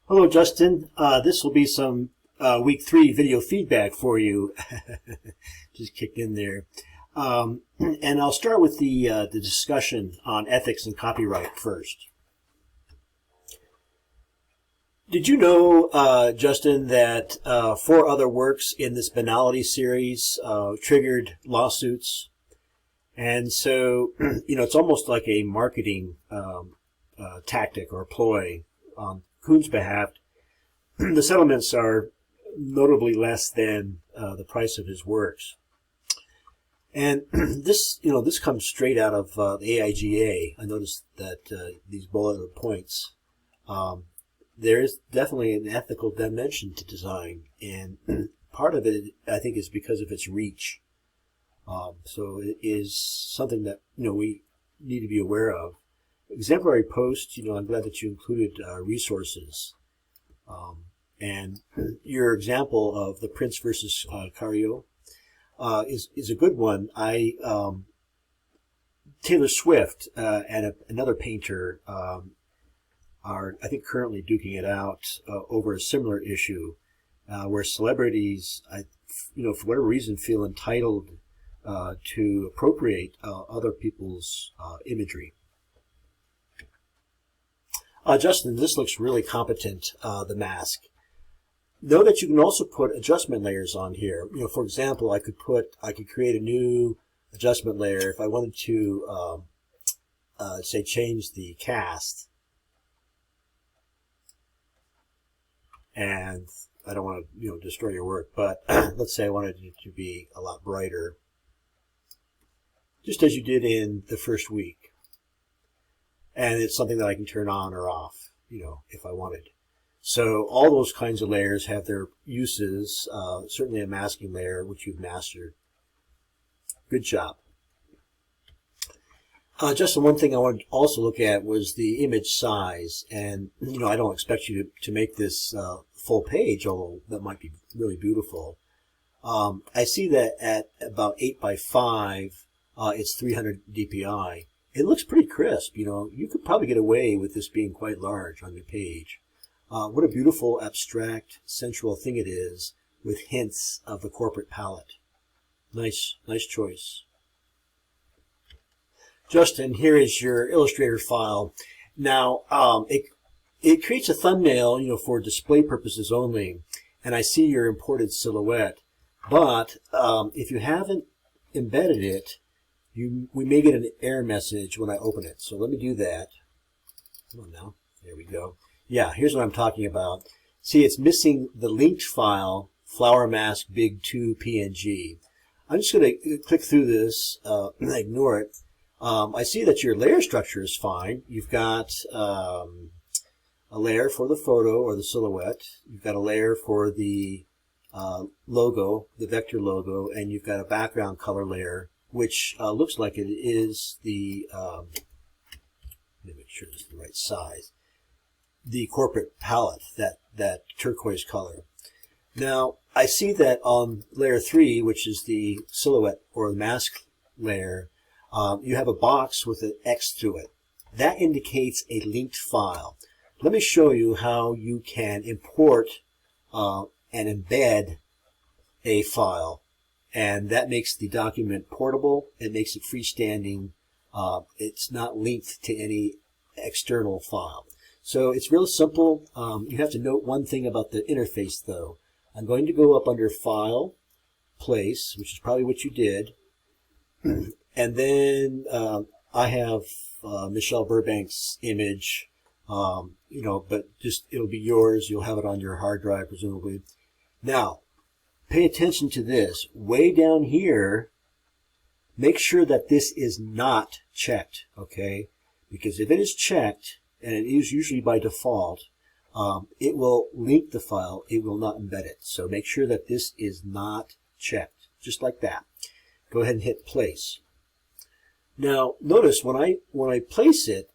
Hello, Justin. This will be some week 3 video feedback for you. Just kicked in there. And I'll start with the discussion on ethics and copyright first. Did you know, Justin, that 4 other works in this Banality series triggered lawsuits? And so, it's almost like a marketing tactic or ploy on Kuhn's behalf. The settlements are notably less than the price of his works. And this comes straight out of the AIGA. I noticed that these bullet points. There is definitely an ethical dimension to design, and part of it, I think, is because of its reach. So it is something that we need to be aware of. Exemplary post, I'm glad that you included resources. And your example of the Prince versus Cario is a good one. Taylor Swift and another painter are, I think, currently duking it out over a similar issue where celebrities, for whatever reason, feel entitled to appropriate other people's imagery. Justin, this looks really competent, the mask. Know that you can also put adjustment layers on here. For example, I could create a new adjustment layer if I wanted to, say, change the cast. And I don't want to, destroy your work, but let's say I wanted it to be a lot brighter, just as you did in the first week. And it's something that I can turn on or off, if I wanted. So all those kinds of layers have their uses, certainly a masking layer, which you've mastered. Good job. Just one thing I wanted to also look at was the image size. And, I don't expect you to make this full page, although that might be really beautiful. I see that at about 8 by 5, it's 300 dpi. It looks pretty crisp, You could probably get away with this being quite large on your page. What a beautiful, abstract, sensual thing it is, with hints of the corporate palette. Nice choice. Justin, here is your Illustrator file. Now, it creates a thumbnail, for display purposes only, and I see your imported silhouette. But if you haven't embedded it, we may get an error message when I open it. So let me do that. Come on now. There we go. Yeah, here's what I'm talking about. See, it's missing the linked file, Flower Mask Big 2 PNG. I'm just going to click through this and ignore it. I see that your layer structure is fine. You've got a layer for the photo or the silhouette. You've got a layer for the logo, the vector logo, and you've got a background color layer, which looks like it is the, let me make sure it's the right size, the corporate palette, that turquoise color. Now, I see that on layer 3, which is the silhouette or the mask layer, you have a box with an X through it. That indicates a linked file. Let me show you how you can import and embed a file. And that makes the document portable. It makes it freestanding. It's not linked to any external file. So it's real simple. You have to note one thing about the interface, though. I'm going to go up under File, Place, which is probably what you did. And then I have Michelle Burbank's image, but just it'll be yours. You'll have it on your hard drive, presumably. Now, pay attention to this. Way down here, make sure that this is not checked, okay? Because if it is checked, and it is usually by default, it will link the file. It will not embed it. So make sure that this is not checked, just like that. Go ahead and hit Place. Now, notice when I place it,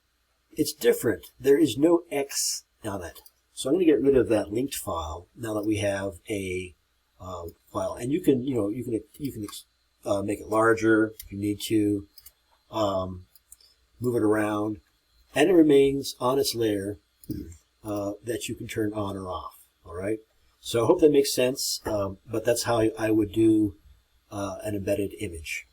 it's different. There is no X on it. So I'm going to get rid of that linked file now that we have a file, and you can make it larger if you need to, move it around, and it remains on its layer. that you can turn on or off. All right. So I hope that makes sense. But that's how I would do an embedded image.